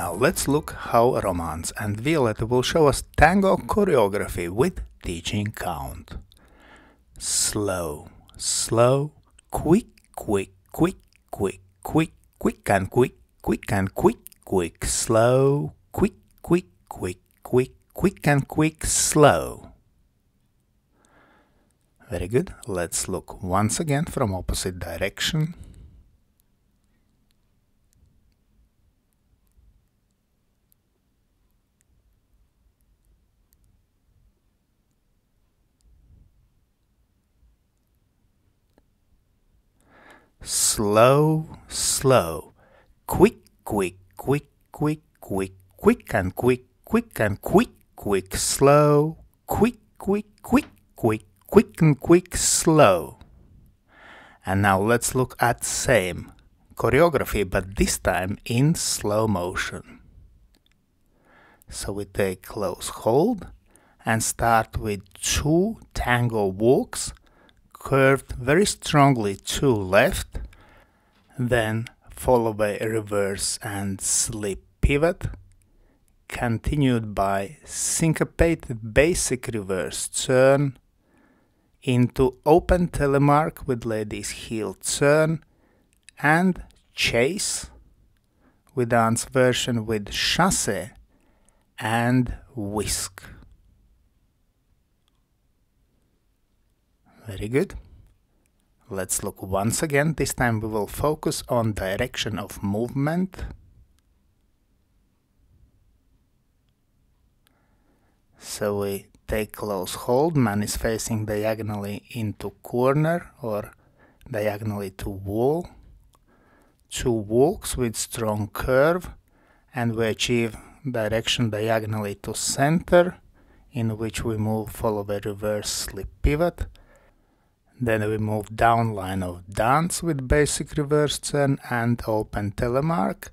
Now let's look how Romance and Violetta will show us tango choreography with teaching count. Slow, slow, quick, quick, quick, quick, quick, quick and quick, quick and quick, quick, slow, quick, quick, quick, quick, quick and quick, slow. Very good. Let's look once again from opposite direction. Slow, slow, quick, quick, quick, quick, quick, quick and quick, quick and quick, quick, slow, quick, quick, quick, quick, quick and quick, slow. And now let's look at same choreography, but this time in slow motion. So we take close hold and start with 2 tango walks, curved very strongly to left, then Fallaway reverse and slip pivot, continued by Syncopated basic reverse turn, into open Telemark with ladies heel turn, and Chasse with dance version with Chasse and Whisk. Very good. Let's look once again. This time we will focus on direction of movement. So we take close hold, man is facing diagonally into corner or diagonally to wall. 2 walks with strong curve, and we achieve direction diagonally to center, in which we move Fallaway reverse slip pivot. Then we move down line of dance with basic reverse turn and open Telemark.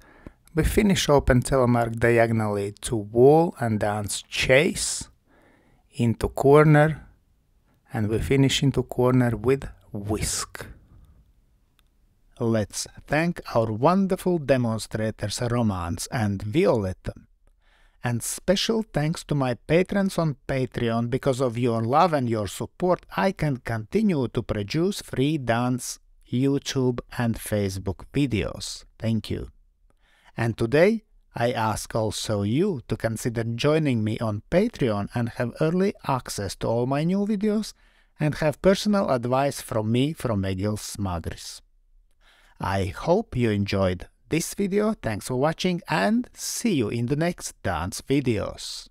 We finish open Telemark diagonally to wall and dance Chasse into corner, and we finish into corner with Whisk. Let's thank our wonderful demonstrators Romance and Violetta. And special thanks to my patrons on Patreon. Because of your love and your support, I can continue to produce free dance, YouTube and Facebook videos. Thank you. And today, I ask also you to consider joining me on Patreon and have early access to all my new videos and have personal advice from me, from Egils Smagris. I hope you enjoyed this video. Thanks for watching and see you in the next dance videos.